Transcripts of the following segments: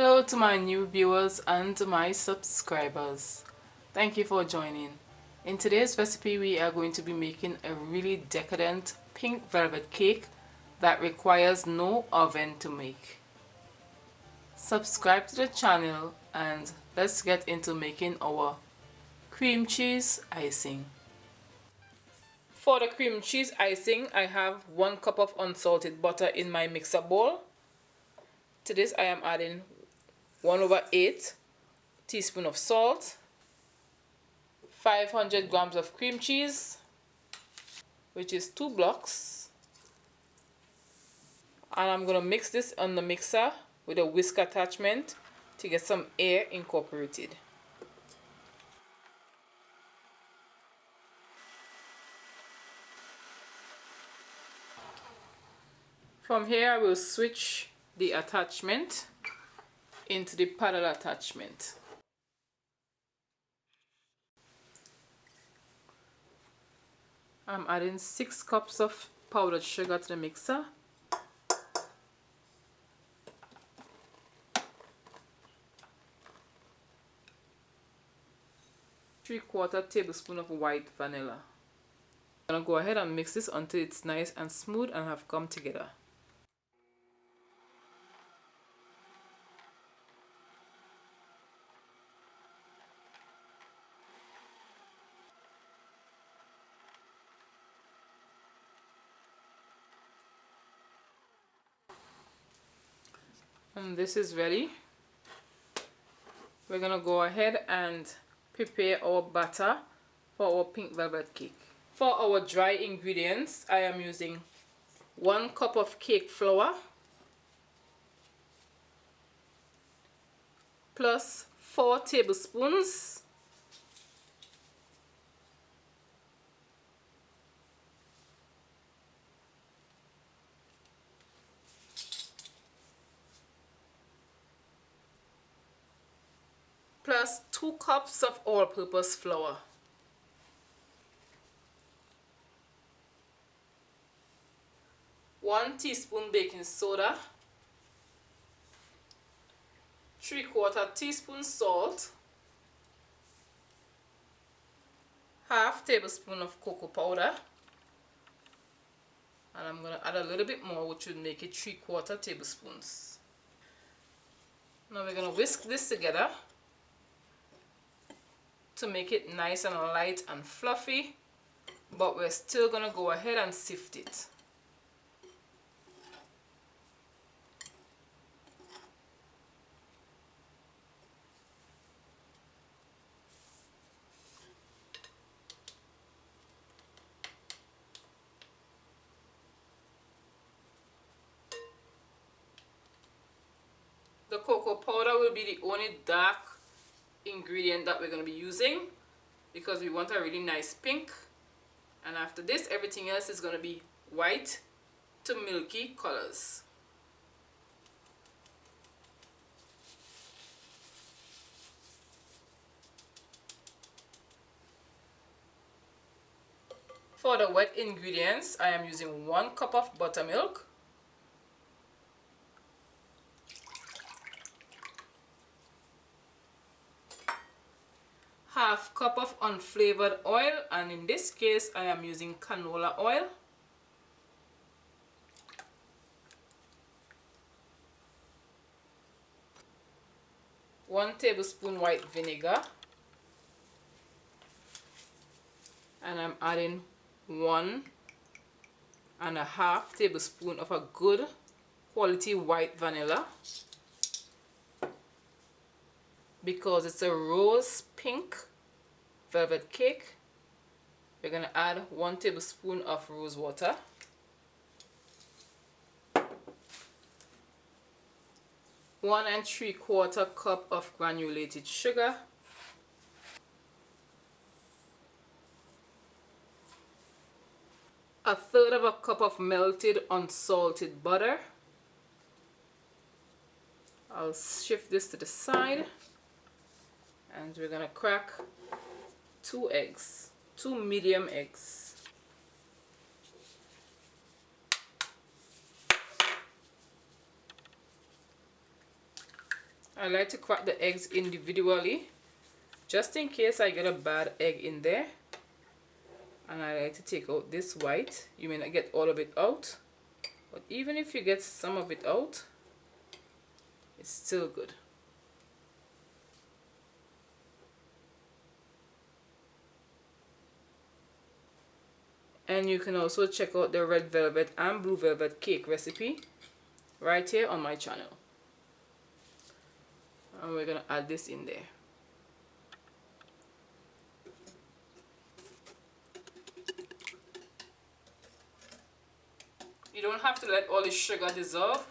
Hello to my new viewers and to my subscribers. Thank you for joining. In today's recipe we are going to be making a really decadent pink velvet cake that requires no oven to make. Subscribe to the channel and let's get into making our cream cheese icing. For the cream cheese icing, I have 1 cup of unsalted butter in my mixer bowl. To this I am adding 1/8 teaspoon of salt, 500 grams of cream cheese, which is 2 blocks, and I'm going to mix this on the mixer with a whisk attachment to get some air incorporated. From here I will switch the attachment into the paddle attachment. I'm adding 6 cups of powdered sugar to the mixer. Three-quarter tablespoon of white vanilla. I'm going to go ahead and mix this until it's nice and smooth and have come together. And this is ready. We're going to go ahead and prepare our batter for our pink velvet cake. For our dry ingredients, I am using 1 cup of cake flour plus 4 tablespoons plus 2 cups of all-purpose flour. One teaspoon baking soda, 3/4 teaspoon salt, half tablespoon of cocoa powder, and I'm going to add a little bit more, which would make it 3/4 tablespoons. Now we're going to whisk this together to make it nice and light and fluffy, but we're still going to go ahead and sift it. The cocoa powder will be the only dark ingredient that we're going to be using because we want a really nice pink, and after this everything else is going to be white to milky colors. For the wet ingredients, I am using 1 cup of buttermilk, half cup of unflavored oil, and in this case I am using canola oil, one tablespoon white vinegar, and I'm adding 1.5 tablespoon of a good quality white vanilla. Because it's a rose pink velvet cake, we're going to add 1 tablespoon of rose water, 1 3/4 cup of granulated sugar, a 1/3 of a cup of melted unsalted butter. I'll shift this to the side, and we're going to crack 2 eggs, 2 medium eggs. I like to crack the eggs individually just in case I get a bad egg in there. And I like to take out this white. You may not get all of it out, but even if you get some of it out, it's still good. And you can also check out the red velvet and blue velvet cake recipe right here on my channel. And we're gonna add this in there. You don't have to let all the sugar dissolve.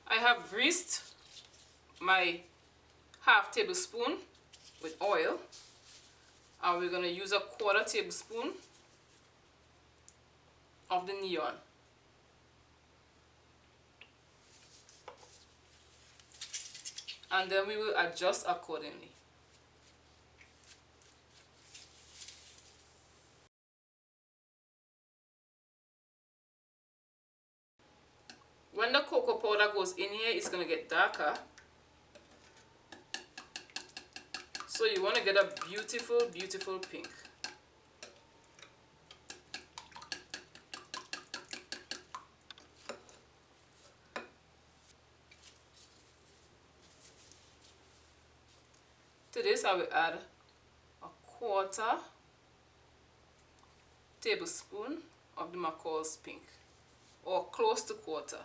I have greased my half tablespoon with oil, and we're going to use a 1/4 tablespoon of the neon. And then we will adjust accordingly. When the cocoa powder goes in here, it's going to get darker. So you want to get a beautiful, beautiful pink. To this I will add a 1/4 tablespoon of the McCall's pink, or close to 1/4.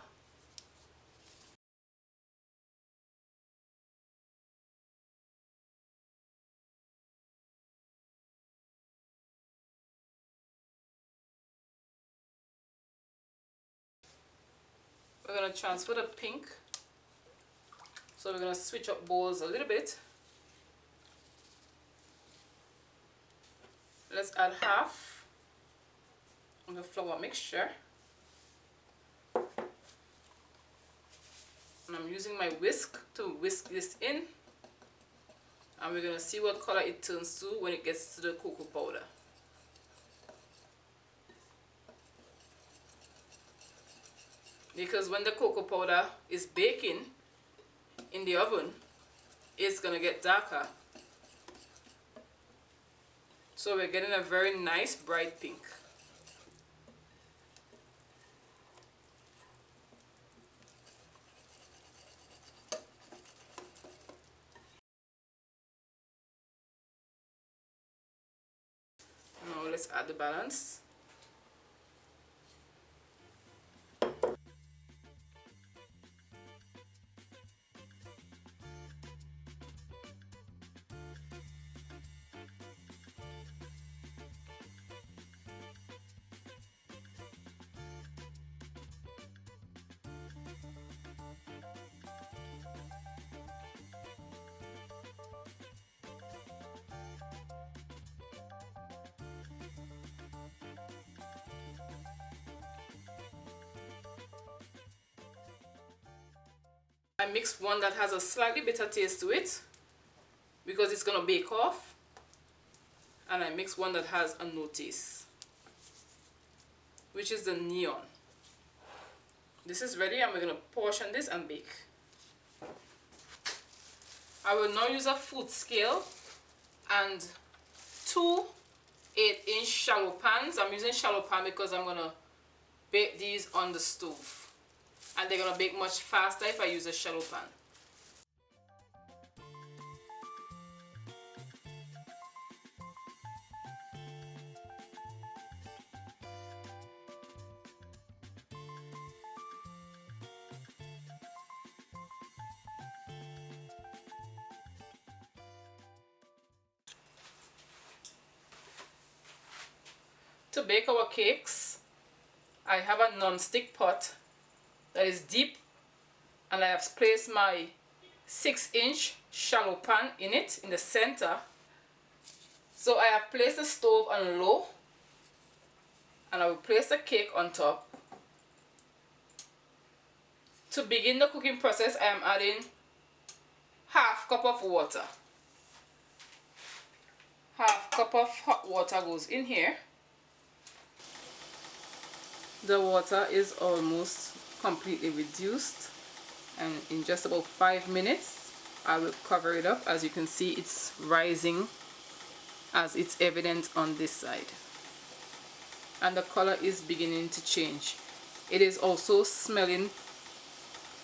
We're going to transfer the pink, so we're going to switch up bowls a little bit. Let's add half of the flour mixture. And I'm using my whisk to whisk this in. And we're going to see what color it turns to when it gets to the cocoa powder. Because when the cocoa powder is baking in the oven, it's going to get darker. So we're getting a very nice bright pink. Now let's add the balance. I mixed one that has a slightly bitter taste to it because it's going to bake off, and I mixed one that has a no taste, which is the neon. This is ready, and we're going to portion this and bake. I will now use a food scale and 2 8-inch shallow pans. I'm using shallow pan because I'm going to bake these on the stove. And they're going to bake much faster if I use a shallow pan. To bake our cakes, I have a non-stick pot that is deep, and I have placed my 6-inch shallow pan in it in the center. So I have placed the stove on low, and I will place the cake on top. To begin the cooking process, I am adding half cup of water. Half cup of hot water goes in here. The water is almost completely reduced. And in just about 5 minutes I will cover it up. As you can see, it's rising as it's evident on this side, and the color is beginning to change. It is also smelling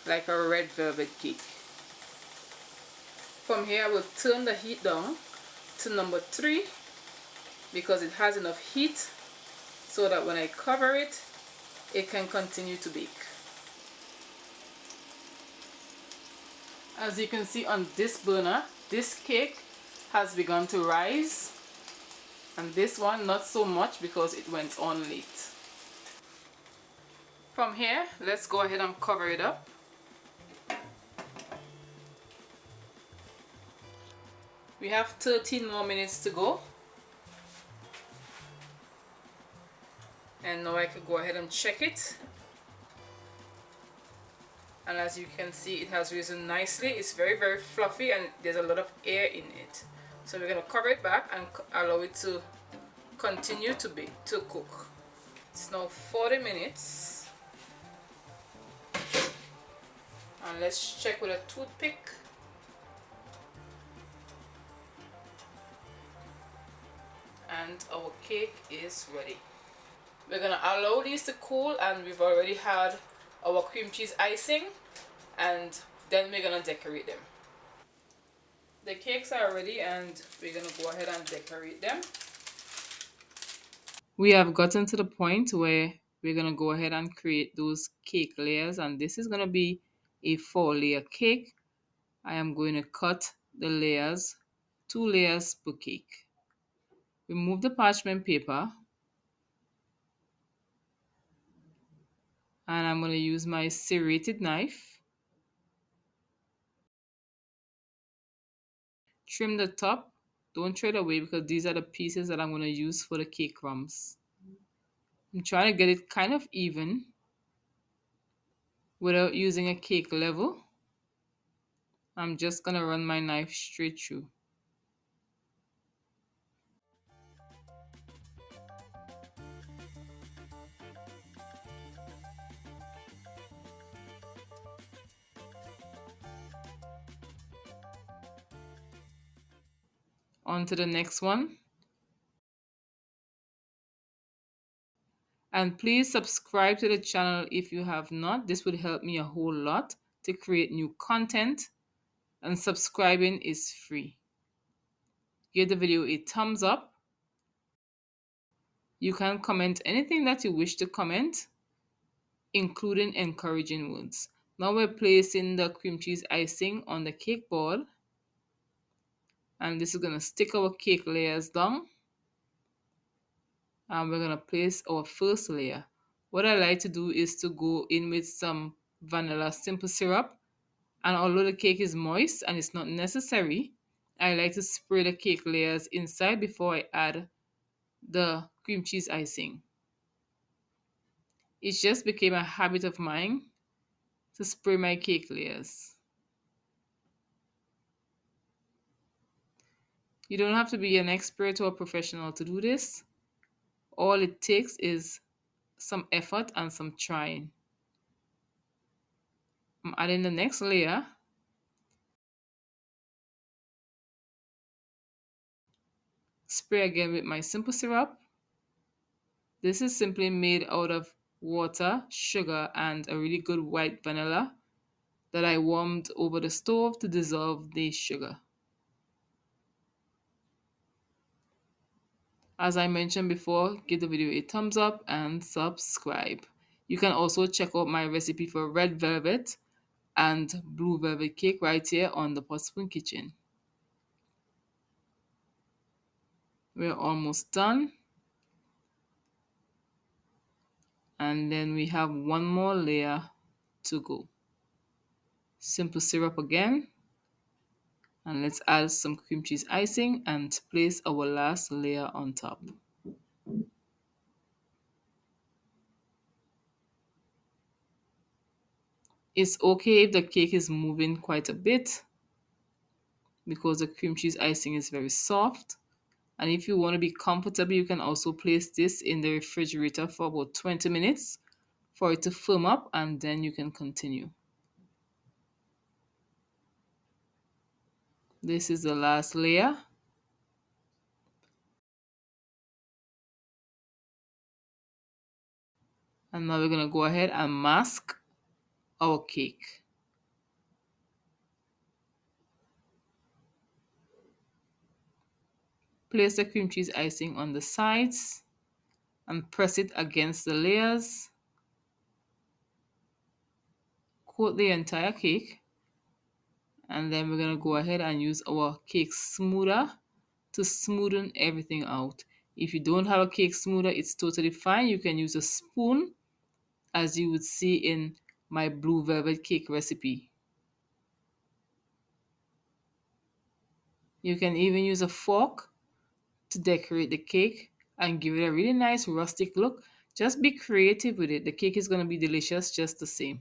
like a red velvet cake. From here I will turn the heat down to number 3 because it has enough heat so that when I cover it, it can continue to bake. As you can see on this burner, this cake has begun to rise, and this one not so much because it went on late. From here, let's go ahead and cover it up. We have 13 more minutes to go. And now I can go ahead and check it. And as you can see, it has risen nicely. It's very fluffy and there's a lot of air in it. So we're going to cover it back and allow it to continue to cook. It's now 40 minutes. And let's check with a toothpick. And our cake is ready. We're gonna allow these to cool, and we've already had our cream cheese icing, and then we're gonna decorate them. The cakes are ready and we're gonna go ahead and decorate them. We have gotten to the point where we're gonna go ahead and create those cake layers, and this is gonna be a 4-layer cake. I am going to cut the layers, 2 layers per cake. Remove the parchment paper, and I'm going to use my serrated knife. Trim the top. Don't throw it away because these are the pieces that I'm going to use for the cake crumbs. I'm trying to get it kind of even without using a cake level. I'm just going to run my knife straight through. On to the next one. And please subscribe to the channel if you have not. This would help me a whole lot to create new content, and subscribing is free. Give the video a thumbs up. You can comment anything that you wish to comment, including encouraging words. Now we're placing the cream cheese icing on the cake board, and this is going to stick our cake layers down, and we're going to place our first layer. What I like to do is to go in with some vanilla simple syrup, and although the cake is moist and it's not necessary, I like to spray the cake layers inside before I add the cream cheese icing. It just became a habit of mine to spray my cake layers. You don't have to be an expert or a professional to do this. All it takes is some effort and some trying. I'm adding the next layer. Spray again with my simple syrup. This is simply made out of water, sugar, and a really good white vanilla that I warmed over the stove to dissolve the sugar. As I mentioned before, give the video a thumbs up and subscribe. You can also check out my recipe for red velvet and blue velvet cake right here on the Potspoon kitchen. We're almost done. And then we have one more layer to go. Simple syrup again. And let's add some cream cheese icing and place our last layer on top. It's okay if the cake is moving quite a bit because the cream cheese icing is very soft. And if you want to be comfortable, you can also place this in the refrigerator for about 20 minutes for it to firm up, and then you can continue. This is the last layer. And now we're going to go ahead and mask our cake. Place the cream cheese icing on the sides and press it against the layers. Coat the entire cake. And then we're going to go ahead and use our cake smoother to smoothen everything out. If you don't have a cake smoother, it's totally fine. You can use a spoon, as you would see in my blue velvet cake recipe. You can even use a fork to decorate the cake and give it a really nice rustic look. Just be creative with it. The cake is going to be delicious just the same.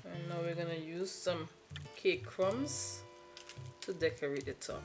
And now we're going to use some cake crumbs to decorate the top.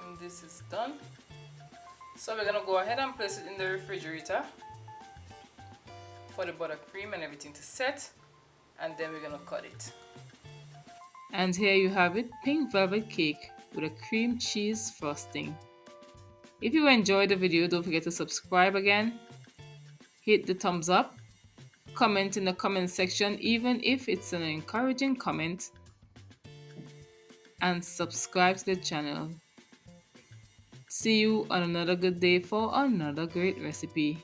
And this is done. So we're going to go ahead and place it in the refrigerator for the buttercream and everything to set, and then we're going to cut it. And here you have it, pink velvet cake with a cream cheese frosting. If you enjoyed the video, don't forget to subscribe again, hit the thumbs up, comment in the comment section even if it's an encouraging comment, and subscribe to the channel. See you on another good day for another great recipe.